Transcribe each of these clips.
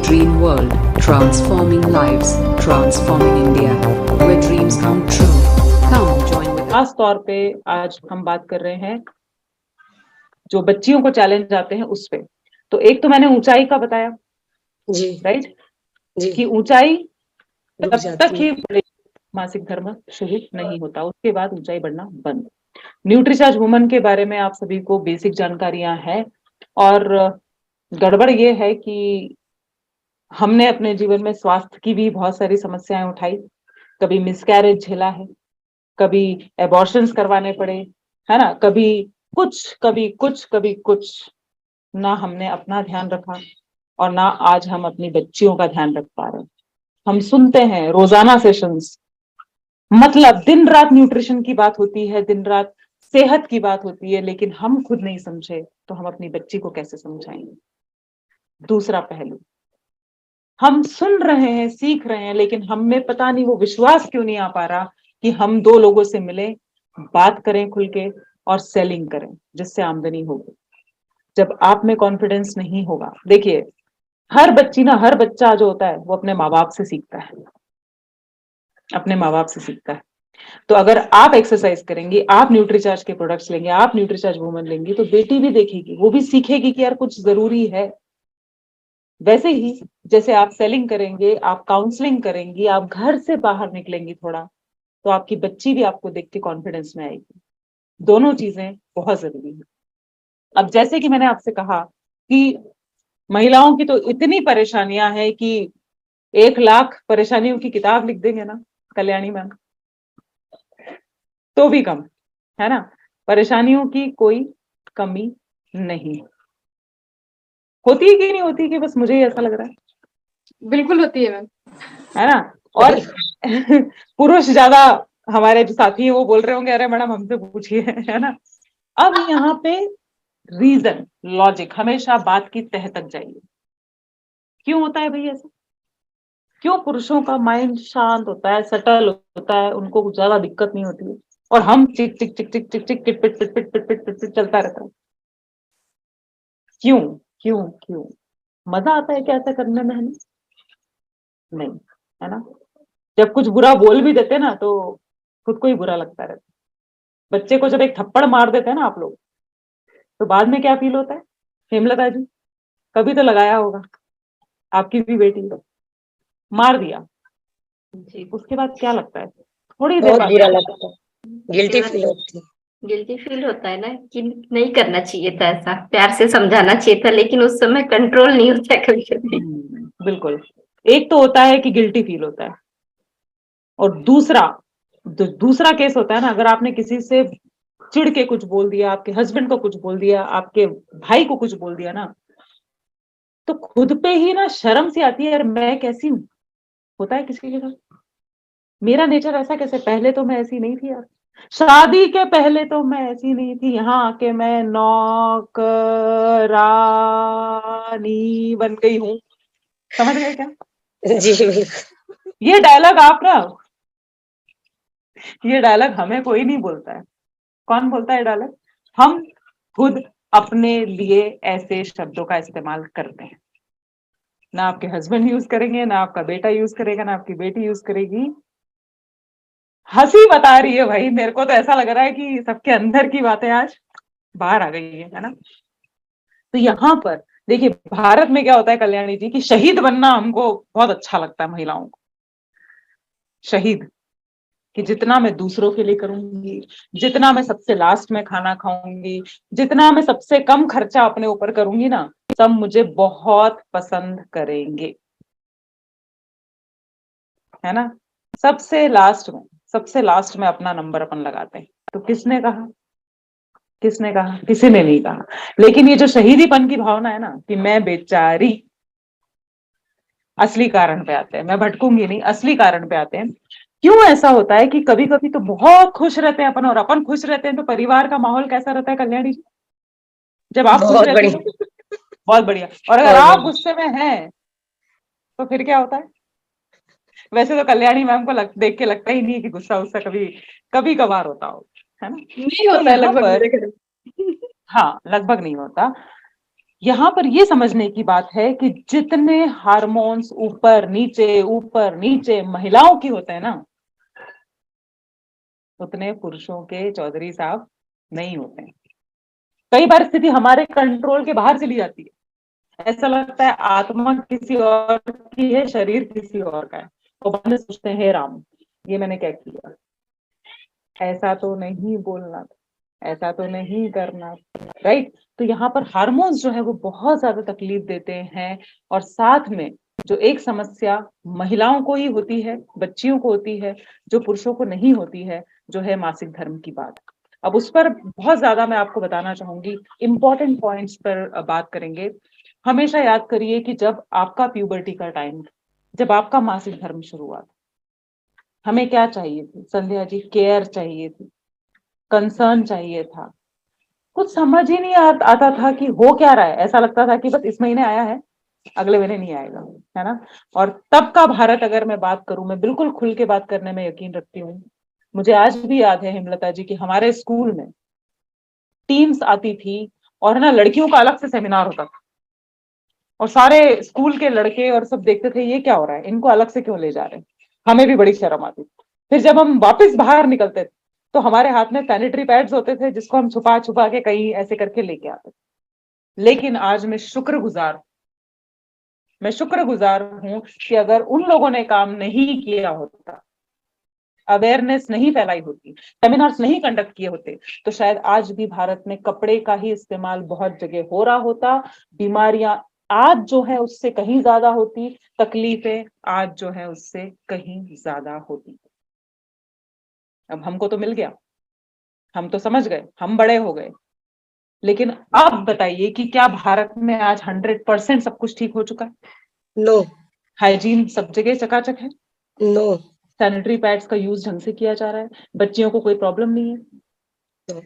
dream world, transforming lives, transforming India, where dreams come true. Come join with us. खास तौर पे आज हम बात कर रहे हैं जो बच्चियों को चैलेंज आते हैं उस पे। तो एक तो मैंने ऊंचाई का बताया, जी राइट, जी कि ऊंचाई रुक तब तक जाती ही है। बढ़ेगी, मासिक धर्म शुरू नहीं होता, उसके बाद ऊंचाई बढ़ना बंद। न्यूट्रीचार्ज वुमन के बारे में आप सभी को बेसिक जानकारियां हैं, और गड़बड़ ये है कि हमने अपने जीवन में स्वास्थ्य की भी बहुत सारी समस्याएं उठाई। कभी मिसकैरेज झेला है, कभी एबॉर्शंस करवाने पड़े, है ना, कभी कुछ कभी कुछ कभी कुछ। ना हमने अपना ध्यान रखा और ना आज हम अपनी बच्चियों का ध्यान रख पा रहे हैं। हम सुनते हैं रोजाना सेशंस, मतलब दिन रात न्यूट्रिशन की बात होती है, दिन रात सेहत की बात होती है, लेकिन हम खुद नहीं समझे तो हम अपनी बच्ची को कैसे समझाएंगे। दूसरा पहलू, हम सुन रहे हैं, सीख रहे हैं, लेकिन हम में पता नहीं वो विश्वास क्यों नहीं आ पा रहा कि हम दो लोगों से मिले, बात करें खुल के और सेलिंग करें जिससे आमदनी होगी। जब आप में कॉन्फिडेंस नहीं होगा, देखिए हर बच्ची ना, हर बच्चा जो होता है वो अपने माँ बाप से सीखता है, अपने माँ बाप से सीखता है। तो अगर आप एक्सरसाइज करेंगे, आप न्यूट्रीचार्ज के प्रोडक्ट्स लेंगे, आप न्यूट्रीचार्ज वुमन लेंगी, तो बेटी भी देखेगी, वो भी सीखेगी कि यार कुछ जरूरी है। वैसे ही जैसे आप सेलिंग करेंगे, आप काउंसलिंग करेंगी, आप घर से बाहर निकलेंगी थोड़ा, तो आपकी बच्ची भी आपको देख के कॉन्फिडेंस में आएगी। दोनों चीजें बहुत जरूरी है। अब जैसे कि मैंने आपसे कहा कि महिलाओं की तो इतनी परेशानियां हैं कि 1,00,000 परेशानियों की किताब लिख देंगे ना कल्याणी मैम, तो भी कम है ना। परेशानियों की कोई कमी नहीं होती है, कि नहीं होती, कि बस मुझे ही ऐसा लग रहा है? बिल्कुल होती है मैम। है ना। और पुरुष ज्यादा हमारे जो साथी हैं वो बोल रहे होंगे अरे मैडम हमसे पूछिए, है ना। अब यहाँ पे रीजन, लॉजिक हमेशा बात की तह तक जाइए। क्यों होता है भाई ऐसा? क्यों पुरुषों का माइंड शांत होता है, सटल होता है, उनको कुछ ज्यादा दिक्कत नहीं होती है, और हम चिक चिक चिक चिक चिक चिक पिट पिट पिट पिट पिट पिट पिट पिट चलता रहता है? क्यों क्यों क्यों? मजा आता है क्या ऐसा करने में? हमें नहीं, है ना। जब कुछ बुरा बोल भी देते ना तो खुद को ही बुरा लगता रहता है। बच्चे को जब एक थप्पड़ मार देते हैं ना आप लोग, तो बाद में क्या फील होता है? हेमलता जी कभी तो लगाया होगा, आपकी भी बेटी मार दिया जी, उसके बाद क्या लगता है? थोड़ी देर बहुत बाद बुरा लगता है, गिल्टी फील होती है। गिल्टी फील होता है ना कि नहीं करना चाहिए था, ऐसा प्यार से समझाना चाहिए था, लेकिन उस समय कंट्रोल नहीं होता है कभी कभी। बिल्कुल। एक तो होता है कि गिल्टी फील होता है, और दूसरा केस होता है ना, अगर आपने किसी से चिढ़ के कुछ बोल दिया, आपके हस्बैंड को कुछ बोल दिया, आपके भाई को कुछ बोल दिया ना, तो खुद पे ही ना शर्म सी आती है, यार मैं कैसी हूं। होता है किसी के साथ? मेरा नेचर ऐसा कैसे? पहले तो मैं ऐसी नहीं थी यार, शादी के पहले तो मैं ऐसी नहीं थी, यहाँ आके मैं नौकरानी बन गई हूँ। समझ गए क्या? जी बिल्कुल। ये डायलॉग आप ना, ये डायलॉग हमें कोई नहीं बोलता है। कौन बोलता है डायलॉग? हम खुद अपने लिए ऐसे शब्दों का इस्तेमाल करते हैं। ना आपके हस्बैंड यूज करेंगे, ना आपका बेटा यूज करेगा, ना आपकी बेटी यूज करेगी। हंसी बता रही है भाई, मेरे को तो ऐसा लग रहा है कि सबके अंदर की बातें आज बाहर आ गई है ना। तो यहाँ पर देखिए, भारत में क्या होता है कल्याणी जी, कि शहीद बनना हमको बहुत अच्छा लगता है महिलाओं को। शहीद, कि जितना मैं दूसरों के लिए करूंगी, जितना मैं सबसे लास्ट में खाना खाऊंगी, जितना मैं सबसे कम खर्चा अपने ऊपर करूंगी ना, सब मुझे बहुत पसंद करेंगे, है ना। सबसे लास्ट में अपना नंबर अपन लगाते हैं। तो किसने कहा? किसने कहा? किसी ने नहीं कहा। लेकिन ये जो शहीदीपन की भावना है ना, कि मैं बेचारी, असली कारण पे आते हैं। मैं भटकूंगी नहीं, असली कारण पे आते हैं। क्यों ऐसा होता है कि कभी कभी तो बहुत खुश रहते हैं अपन, और अपन खुश रहते हैं तो परिवार का माहौल कैसा रहता है कल्याणी जी? जब आप खुश बहुत रहती बढ़िया, हैं तो बहुत बढ़िया, और अगर बहुत आप बढ़िया। गुस्से में हैं तो फिर क्या होता है? वैसे तो कल्याणी मैम को देख के लगता ही नहीं है कि गुस्सा उस्सा कभी कभी कभार होता हो, है ना। नहीं तो होता है यहाँ लगभग पर मेरे घर में। हाँ, लगभग नहीं होता। यहाँ पर ये समझने की बात है कि जितने हार्मोन्स ऊपर नीचे महिलाओं की होते हैं ना, उतने पुरुषों के चौधरी साहब नहीं होते हैं। कई बार स्थिति हमारे कंट्रोल के बाहर चली जाती है, ऐसा लगता है आत्मा किसी और की है, शरीर किसी और का है। तो बाद में सोचते हैं, हे राम, ये मैंने क्या किया, ऐसा तो नहीं बोलना था, ऐसा तो नहीं करना, राइट। तो यहाँ पर हार्मोन्स जो है वो बहुत ज्यादा तकलीफ देते हैं। और साथ में जो एक समस्या महिलाओं को ही होती है, बच्चियों को होती है, जो पुरुषों को नहीं होती है, जो है मासिक धर्म की बात। अब उस पर बहुत ज्यादा मैं आपको बताना चाहूंगी, इंपॉर्टेंट पॉइंट्स पर बात करेंगे। हमेशा याद करिए कि जब आपका प्यूबर्टी का टाइम, जब आपका मासिक धर्म शुरू हुआ, हमें क्या चाहिए थी संध्या जी? केयर चाहिए थी, कंसर्न चाहिए था। कुछ समझ ही नहीं आता था कि हो क्या रहा है। ऐसा लगता था कि बस इस महीने आया है, अगले महीने नहीं आएगा, है ना। और तब का भारत अगर मैं बात करूं, मैं बिल्कुल खुल के बात करने में यकीन रखती हूँ। मुझे आज भी याद है हेमलता जी कि हमारे स्कूल में टीम्स आती थी और है ना, लड़कियों का अलग से सेमिनार होता था, और सारे स्कूल के लड़के और सब देखते थे ये क्या हो रहा है, इनको अलग से क्यों ले जा रहे हैं। हमें भी बड़ी शर्म आती थी। फिर जब हम वापस बाहर निकलते थे तो हमारे हाथ में सैनिटरी पैड्स होते थे, जिसको हम छुपा छुपा के कहीं ऐसे करके लेके आते थे। लेकिन आज मैं शुक्रगुजार हूं कि अगर उन लोगों ने काम नहीं किया होता, अवेयरनेस नहीं फैलाई होती, सेमिनार्स नहीं कंडक्ट किए होते, तो शायद आज भी भारत में कपड़े का ही इस्तेमाल बहुत जगह हो रहा होता। बीमारियां आज जो है उससे कहीं ज्यादा होती, तकलीफें आज जो है उससे कहीं ज्यादा होती। अब हमको तो मिल गया, हम तो समझ गए, हम बड़े हो गए। लेकिन अब बताइए कि क्या भारत में आज 100% सब कुछ ठीक हो चुका है? नो। हाइजीन सब जगह चकाचक है, नो। सैनिटरी पैड्स का यूज ढंग से किया जा रहा है, बच्चियों को कोई प्रॉब्लम नहीं है।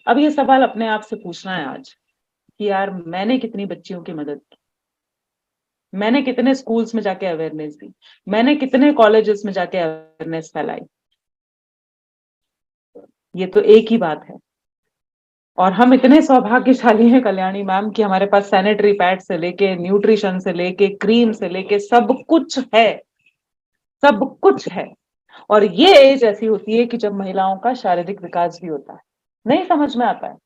अब ये सवाल अपने आप से पूछना है आज कि यार मैंने कितनी बच्चियों की मदद की, मैंने कितने स्कूल्स में जाके अवेयरनेस दी, मैंने कितने कॉलेजेस में जाके अवेयरनेस फैलाई। ये तो एक ही बात है। और हम इतने सौभाग्यशाली हैं कल्याणी मैम कि हमारे पास सैनिटरी पैड से लेके, न्यूट्रिशन से लेके, क्रीम से लेके सब कुछ है, सब कुछ है। और ये एज ऐसी होती है कि जब महिलाओं का शारीरिक विकास भी होता है। नहीं समझ में आता है।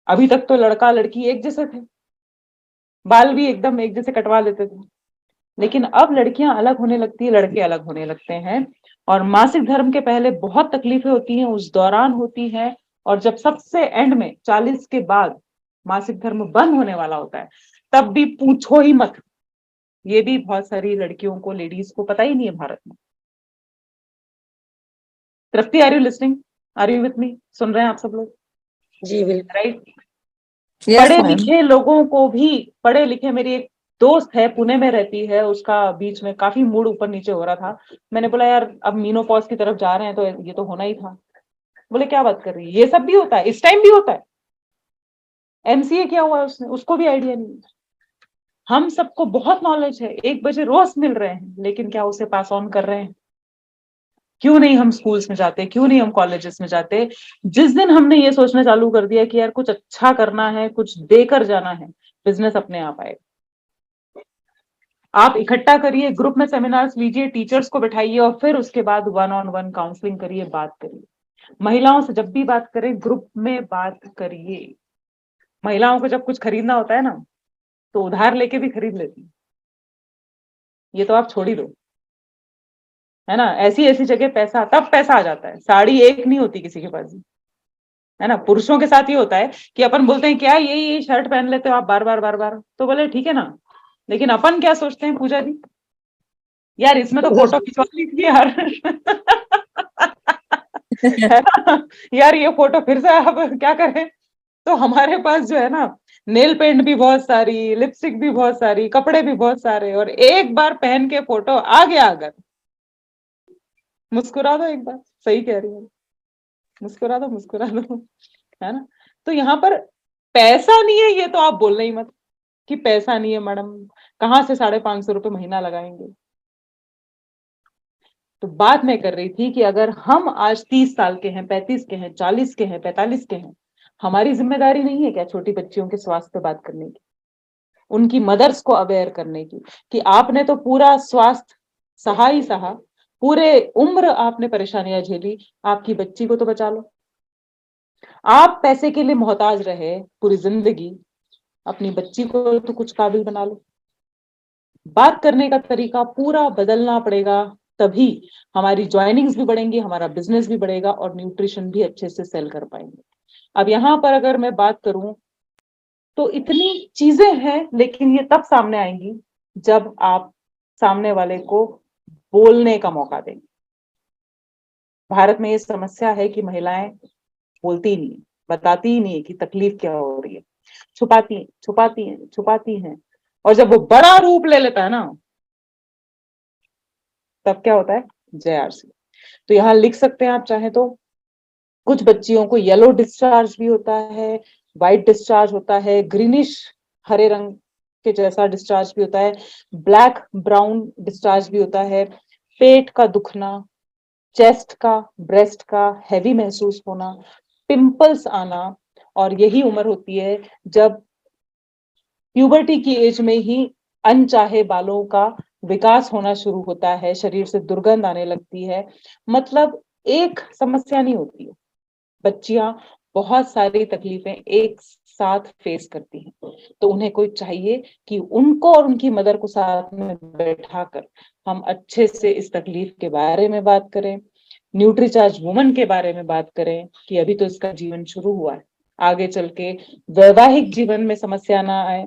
अभी तक तो लड़का लड़की एक जैसे थे, बाल भी एकदम एक जैसे कटवा लेते थे, लेकिन अब लड़कियां अलग होने लगती है, लड़के अलग होने लगते हैं। और मासिक धर्म के पहले बहुत तकलीफें होती हैं, उस दौरान होती हैं, और जब सबसे एंड में 40 के बाद मासिक धर्म बंद होने वाला होता है, तब भी पूछो ही मत। ये भी बहुत सारी लड़कियों को, लेडीज को पता ही नहीं है भारत में। Tripti, are you listening? Are you with me? सुन रहे हैं आप सब लोग? जी बिल्कुल। राइट। Yes, पढ़े ma'am. लिखे लोगों को भी, पढ़े लिखे, मेरी एक दोस्त है पुणे में रहती है, उसका बीच में काफी मूड ऊपर नीचे हो रहा था। मैंने बोला यार अब मीनोपॉज की तरफ जा रहे हैं तो ये तो होना ही था। बोले क्या बात कर रही है, ये सब भी होता है, इस टाइम भी होता है। एमसीए किया हुआ है उसने, उसको भी आइडिया नहीं है। हम सबको बहुत नॉलेज है, 1 बजे रोज मिल रहे हैं, लेकिन क्या उसे पास ऑन कर रहे हैं? क्यों नहीं हम स्कूल्स में जाते, क्यों नहीं हम कॉलेजेस में जाते? जिस दिन हमने ये सोचना चालू कर दिया कि यार कुछ अच्छा करना है, कुछ देकर जाना है, बिजनेस अपने आप आएगा। आप इकट्ठा करिए, ग्रुप में सेमिनार्स लीजिए, टीचर्स को बैठाइए, और फिर उसके बाद 1-on-1 काउंसलिंग करिए, बात करिए। महिलाओं से जब भी बात करें, ग्रुप में बात करिए। महिलाओं को जब कुछ खरीदना होता है ना, तो उधार लेके भी खरीद लेती है, ये तो आप छोड़ ही दो, है ना। ऐसी ऐसी जगह पैसा, तब पैसा आ जाता है, साड़ी एक नहीं होती किसी के पास, है ना। पुरुषों के साथ ये होता है कि अपन बोलते हैं क्या ये शर्ट पहन लेते हो आप बार बार बार बार, तो बोले ठीक है ना। लेकिन अपन क्या सोचते हैं पूजा जी, यार इसमें तो फोटो खिंचवा लीजिए यार। है ना? यार ये फोटो फिर से अब क्या करें। तो हमारे पास जो है ना, नेल पेंट भी बहुत सारी, लिपस्टिक भी बहुत सारी, कपड़े भी बहुत सारे, और एक बार पहन के फोटो आ गया अगर, मुस्कुरा दो एक बार, सही कह रही है, मुस्कुरा दो मुस्कुरा दो, है ना। तो यहाँ पर पैसा नहीं है, ये तो आप बोलना ही मत कि पैसा नहीं है मैडम, कहाँ से 550 रुपए महीना लगाएंगे। तो बात मैं कर रही थी कि अगर हम आज 30 साल के हैं, 35 के हैं, 40 के हैं, 45 के हैं, हमारी जिम्मेदारी नहीं है क्या छोटी बच्चियों के स्वास्थ्य पे बात करने की, उनकी मदर्स को अवेयर करने की, कि आपने तो पूरा स्वास्थ्य सहा ही सहा, पूरे उम्र आपने परेशानियां झेली, आपकी बच्ची को तो बचा लो। आप पैसे के लिए मोहताज रहे पूरी जिंदगी, अपनी बच्ची को तो कुछ काबिल बना लो। बात करने का तरीका पूरा बदलना पड़ेगा, तभी हमारी ज्वाइनिंग्स भी बढ़ेंगी, हमारा बिजनेस भी बढ़ेगा और न्यूट्रिशन भी अच्छे से सेल कर पाएंगे। अब यहाँ पर अगर मैं बात करूं तो इतनी चीजें हैं, लेकिन ये तब सामने आएंगी जब आप सामने वाले को बोलने का मौका देंगे। भारत में ये समस्या है कि महिलाएं बोलती ही नहीं, बताती ही नहीं है कि तकलीफ क्या हो रही है, छुपाती हैं। और जब वो बड़ा रूप ले लेता है ना, तब क्या होता है, जय आरसी। तो यहाँ लिख सकते हैं आप चाहे तो, कुछ बच्चियों को येलो डिस्चार्ज भी होता है, व्हाइट डिस्चार्ज होता है, ग्रीनिश हरे रंग के जैसा डिस्चार्ज भी होता है, ब्लैक ब्राउन डिस्चार्ज भी होता है, पेट का दुखना, चेस्ट का, ब्रेस्ट का हैवी महसूस होना, पिंपल्स आना। और यही उम्र होती है जब प्यूबर्टी की एज में ही अनचाहे बालों का विकास होना शुरू होता है, शरीर से दुर्गंध आने लगती है। मतलब एक समस्या नहीं होती है, बच्चियां बहुत सारी तकलीफें एक साथ फेस करती हैं। तो उन्हें कोई चाहिए कि उनको और उनकी मदर को साथ में बैठाकर हम अच्छे से इस तकलीफ के बारे में बात करें, न्यूट्रीचार्ज वुमन के बारे में बात करें कि अभी तो इसका जीवन शुरू हुआ है, आगे चल के वैवाहिक जीवन में समस्या ना आए,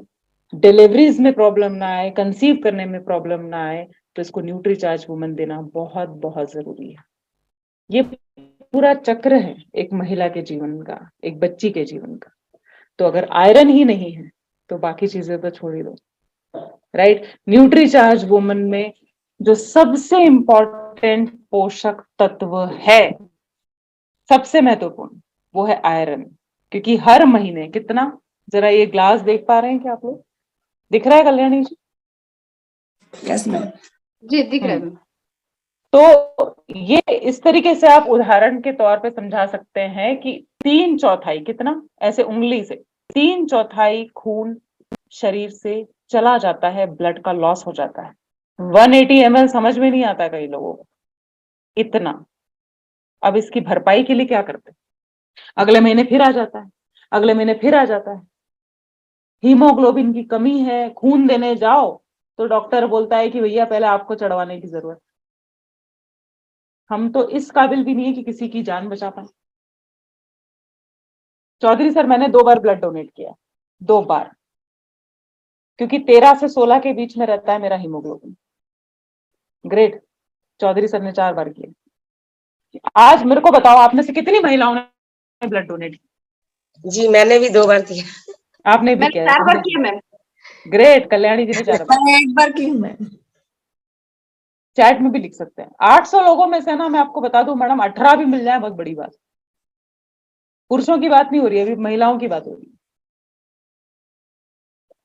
डिलीवरीज में प्रॉब्लम ना आए, कंसीव करने में प्रॉब्लम ना आए, तो इसको न्यूट्रीचार्ज वुमन देना बहुत बहुत जरूरी है। ये पूरा चक्र है एक महिला के जीवन का, एक बच्ची के जीवन का। तो अगर आयरन ही नहीं है तो बाकी चीजें तो छोड़ ही दो, राइट। न्यूट्रीचार्ज वुमन में जो सबसे इंपॉर्टेंट पोषक तत्व है, सबसे महत्वपूर्ण, वो है आयरन। क्योंकि हर महीने कितना, जरा ये ग्लास देख पा रहे हैं क्या आप लोग, दिख रहा है कल्याणी जी? Yes ma'am. जी दिख रहा है मैम। तो ये इस तरीके से आप उदाहरण के तौर पे समझा सकते हैं कि 3/4, कितना, ऐसे उंगली से 3/4 खून शरीर से चला जाता है, ब्लड का लॉस हो जाता है। 180 ml समझ में नहीं आता कई लोगों को, इतना। अब इसकी भरपाई के लिए क्या करते हैं, अगले महीने फिर आ जाता है, अगले महीने फिर आ जाता है। हीमोग्लोबिन की कमी है, खून देने जाओ तो डॉक्टर बोलता है कि भैया पहले आपको चढ़वाने की जरूरत। हम तो इस काबिल भी नहीं है कि किसी की जान बचा पाए। चौधरी सर, मैंने 2 बार ब्लड डोनेट किया, 2 बार, क्योंकि 13 से 16 के बीच में रहता है मेरा हीमोग्लोबिन। ग्रेट। चौधरी सर ने 4 बार किया। आज मेरे को बताओ, आप में से कितनी महिलाओं ने ब्लड डोनेट किया? जी मैंने भी 2 बार किया। आपने भी मैंने किया? 4 बार किया मैम। ग्रेट। कल्याणी जी ने 4 बार। मैंने 1 बार की हूँ मैम। चैट में भी लिख सकते हैं। 800 लोगों में से ना, मैं आपको बता दूं मैडम, 18 भी मिल जाए बहुत बड़ी बात। पुरुषों की बात नहीं हो रही है अभी, महिलाओं की बात हो रही है।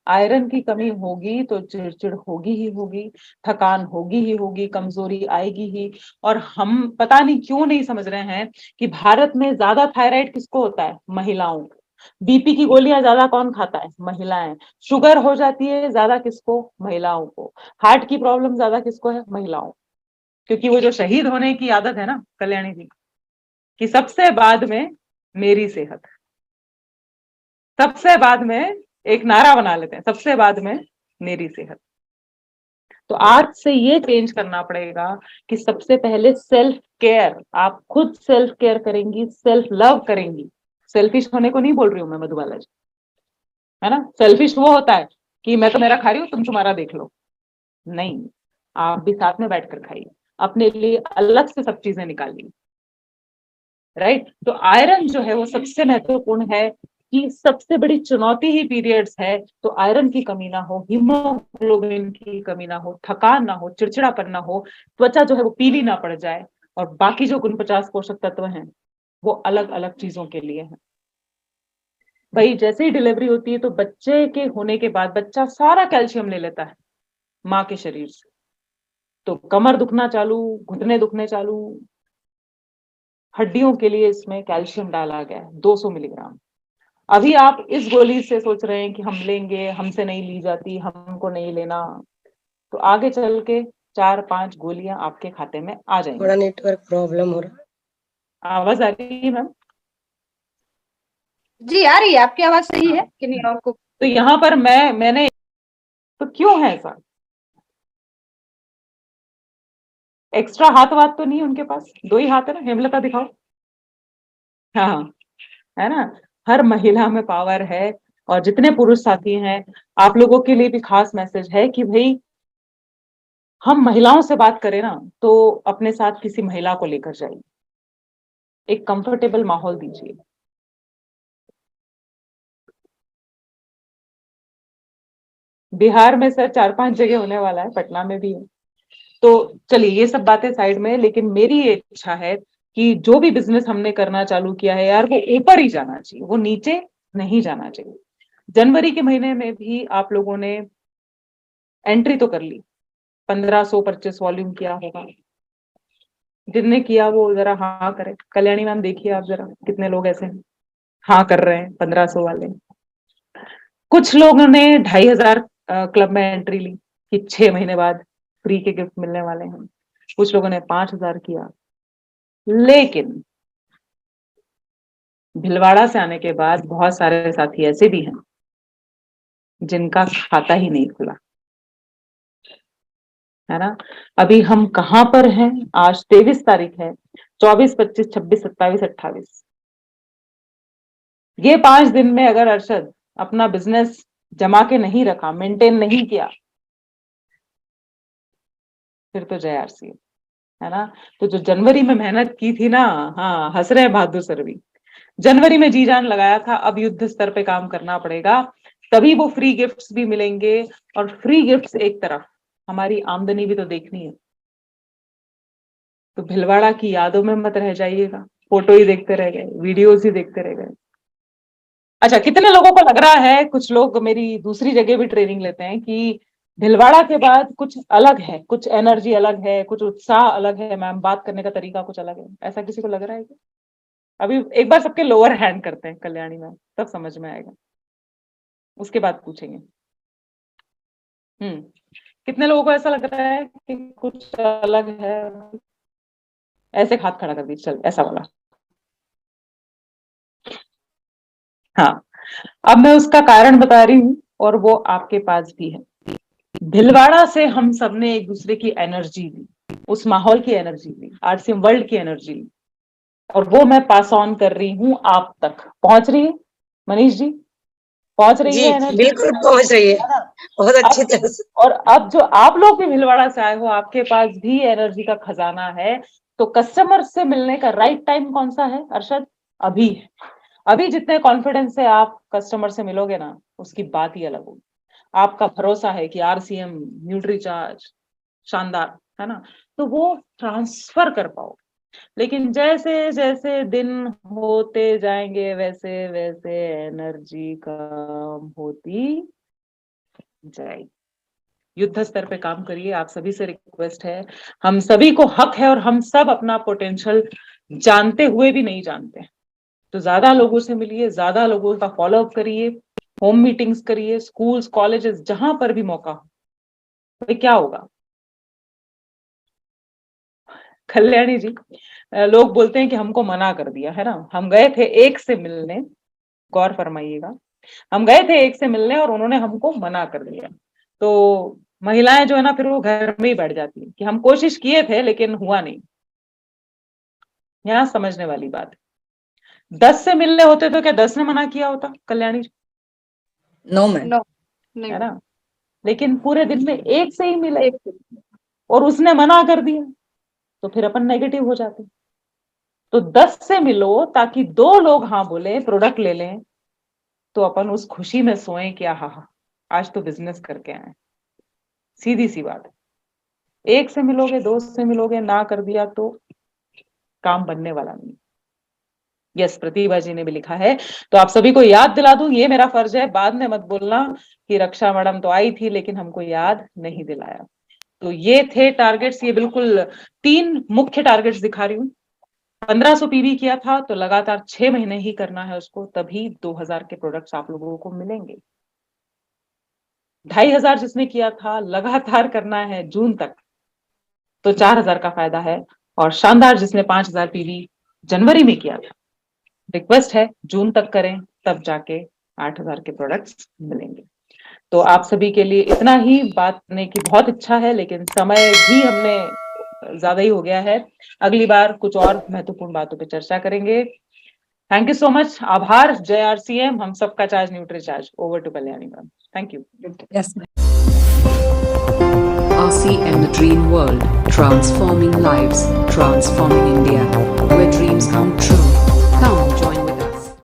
आयरन की कमी होगी तो चिड़चिड़ होगी ही होगी, थकान होगी ही होगी, कमजोरी आएगी ही। और हम पता नहीं क्यों नहीं समझ रहे हैं कि भारत में ज्यादा थायराइड किसको होता है, महिलाओं को। बीपी की गोलियां ज्यादा कौन खाता है, महिलाएं। शुगर हो जाती है ज्यादा किसको, महिलाओं को। हार्ट की प्रॉब्लम ज्यादा किसको है, महिलाओं। क्योंकि वो जो शहीद होने की आदत है ना कल्याणी जी, कि सबसे बाद में मेरी सेहत, सबसे बाद में एक नारा बना लेते हैं, सबसे बाद में मेरी सेहत। तो आज से ये चेंज करना पड़ेगा कि सबसे पहले सेल्फ केयर, आप खुद सेल्फ केयर करेंगी, सेल्फ लव करेंगी। सेल्फिश होने को नहीं बोल रही हूं मैं मधुबाला जी, है ना। सेल्फिश वो होता है कि मैं तो मेरा खा रही हूँ, तुम तुम्हारा देख लो। नहीं, आप भी साथ में बैठकर खाइए, अपने लिए अलग से सब चीजें निकालिए, राइट। तो आयरन जो है वो सबसे महत्वपूर्ण है, कि सबसे बड़ी चुनौती ही पीरियड्स है। तो आयरन की कमी ना हो, हीमोग्लोबिन की कमी ना हो, थकान ना हो, चिड़चिड़ापन ना हो, त्वचा जो है वो पीली ना पड़ जाए, और बाकी जो 49 पोषक तत्व हैं वो अलग अलग चीजों के लिए हैं। भाई जैसे ही डिलीवरी होती है तो बच्चे के होने के बाद बच्चा सारा कैल्शियम ले लेता है माँ के शरीर से। तो कमर दुखना चालू, घुटने दुखने चालू। हड्डियों के लिए इसमें कैल्शियम डाला गया है 200 मिलीग्राम। अभी आप इस गोली से सोच रहे हैं कि हम लेंगे, हमसे नहीं ली जाती, हमको नहीं लेना, तो आगे चल के 4-5 गोलियां आपके खाते में आ जाएंगी। थोड़ा नेटवर्क प्रॉब्लम हो रहा। आवाज आ रही है मैम? जी आ रही है, आपकी आवाज सही है कि नहीं आपको? तो यहाँ पर मैंने तो क्यों है ऐसा? एक्स्ट्रा हाथ वाथ तो नहीं है उनके पास? 2 ही हाथ है ना, हेमलता दिखाओ। हाँ, है ना, हर महिला में पावर है। और जितने पुरुष साथी हैं, आप लोगों के लिए भी खास मैसेज है कि भाई हम महिलाओं से बात करें ना, तो अपने साथ किसी महिला को लेकर जाइए, एक कंफर्टेबल माहौल दीजिए। बिहार में सर 4-5 जगह होने वाला है, पटना में भी है। तो चलिए ये सब बातें साइड में, लेकिन मेरी ये इच्छा है कि जो भी बिजनेस हमने करना चालू किया है यार, वो ऊपर ही जाना चाहिए, वो नीचे नहीं जाना चाहिए। जनवरी के महीने में भी आप लोगों ने एंट्री तो कर ली, 1500 परचेस वॉल्यूम किया होगा। जिनने किया वो जरा हाँ करे। कल्याणी मैम देखिए आप जरा कितने लोग ऐसे हैं हाँ कर रहे हैं 1500 वाले। कुछ लोगों ने 2500 क्लब में एंट्री ली कि 6 महीने बाद फ्री के गिफ्ट मिलने वाले हैं। कुछ लोगों ने 5000 किया। लेकिन भिलवाड़ा से आने के बाद बहुत सारे साथी ऐसे भी हैं जिनका खाता ही नहीं खुला, है ना। अभी हम कहां पर हैं? आज 23 तारीख है। 24, 25, 26, 27, 28, ये 5 दिन में अगर अरशद अपना बिजनेस जमा के नहीं रखा, मेंटेन नहीं किया, फिर तो जय आरसी, है ना। तो जो जनवरी में मेहनत की थी ना, हाँ हंस रहे हैं बहादुर सर भी, जनवरी में जी जान लगाया था, अब युद्ध स्तर पे काम करना पड़ेगा, तभी वो फ्री गिफ्ट्स भी मिलेंगे। और फ्री गिफ्ट्स एक तरफ, हमारी आमदनी भी तो देखनी है। तो भिलवाड़ा की यादों में मत रह जाइएगा, फोटो ही देखते रह गए, वीडियोस ही देखते रह गए। अच्छा, कितने लोगों को लग रहा है, कुछ लोग मेरी दूसरी जगह भी ट्रेनिंग लेते हैं, कि भिलवाड़ा के बाद कुछ अलग है, कुछ एनर्जी अलग है, कुछ उत्साह अलग है, मैम बात करने का तरीका कुछ अलग है, ऐसा किसी को लग रहा है क्या? अभी एक बार सबके लोअर हैंड करते हैं कल्याणी मैम, तब समझ में आएगा, उसके बाद पूछेंगे। कितने लोगों को ऐसा लग रहा है कि कुछ अलग है? ऐसे हाथ खड़ा कर दीजिए, चल ऐसा वाला। हाँ, अब मैं उसका कारण बता रही हूँ और वो आपके पास भी है। भिलवाड़ा से हम सबने एक दूसरे की एनर्जी ली, उस माहौल की एनर्जी ली, आरसीएम वर्ल्ड की एनर्जी ली, और वो मैं पास ऑन कर रही हूँ आप तक। पहुंच रही है मनीष जी? पहुंच रही जी है एनर्जी? बिल्कुल पहुंच रही है, बहुत अच्छी तरह से। और अब जो आप लोग भी भिलवाड़ा से आए हो, आपके पास भी एनर्जी का खजाना है। तो कस्टमर से मिलने का राइट टाइम कौन सा है अरशद? अभी है। अभी जितने कॉन्फिडेंस से आप कस्टमर से मिलोगे ना, उसकी बात ही अलग होगी। आपका भरोसा है कि आरसीएम, न्यूट्रीचार्ज शानदार, है ना, तो वो ट्रांसफर कर पाओ। लेकिन जैसे जैसे दिन होते जाएंगे, वैसे वैसे एनर्जी कम होती जाएगी। युद्ध स्तर पे काम करिए, आप सभी से रिक्वेस्ट है। हम सभी को हक है और हम सब अपना पोटेंशियल जानते हुए भी नहीं जानते। तो ज्यादा लोगों से मिलिए, ज्यादा लोगों का फॉलोअप करिए, होम मीटिंग्स करिए, स्कूल्स कॉलेजेस जहां पर भी मौका हो। तो क्या होगा कल्याणी जी? लोग बोलते हैं कि हमको मना कर दिया, है ना। हम गए थे एक से मिलने, गौर फरमाइएगा, हम गए थे एक से मिलने और उन्होंने हमको मना कर दिया। तो महिलाएं जो है ना, फिर वो घर में ही बैठ जाती है कि हम कोशिश किए थे लेकिन हुआ नहीं। यहाँ समझने वाली बात है। 10 से मिलने होते तो क्या 10 ने मना किया होता Kalyani ji? No ma'am. No नहीं। है ना। लेकिन पूरे दिन में एक से ही मिले और उसने मना कर दिया, तो फिर अपन नेगेटिव हो जाते। तो 10 से मिलो ताकि 2 लोग हाँ बोले, प्रोडक्ट ले लें, तो अपन उस खुशी में सोए कि हाँ आज तो बिजनेस करके आए। सीधी सी बात है। 1 से मिलोगे, 2 से मिलोगे, ना कर दिया तो काम बनने वाला नहीं। यस, प्रतिभा जी ने भी लिखा है। तो आप सभी को याद दिला दूं, ये मेरा फर्ज है, बाद में मत बोलना कि रक्षा मैडम तो आई थी लेकिन हमको याद नहीं दिलाया। तो ये थे टारगेट्स, ये बिल्कुल 3 मुख्य टारगेट्स दिखा रही हूँ। 1500 पीवी किया था तो लगातार 6 महीने ही करना है उसको, तभी 2000 के प्रोडक्ट्स आप लोगों को मिलेंगे। 2500 जिसने किया था लगातार करना है जून तक, तो 4000 का फायदा है। और शानदार जिसने 5000 पीवी जनवरी में किया था, रिक्वेस्ट है जून तक करें, तब जाके 8000 के प्रोडक्ट्स मिलेंगे। तो आप सभी के लिए इतना ही, बात करने की बहुत इच्छा है लेकिन समय भी हमने ज्यादा ही हो गया है। अगली बार कुछ और महत्वपूर्ण बातों पे चर्चा करेंगे। Thank you so much. आभार। जय आरसीएम। हम सबका charge Nutricharge. Over to Kalyani ma'am. Thank you. Yes. RCM, the dream world, transforming lives, transforming India, where dreams come true.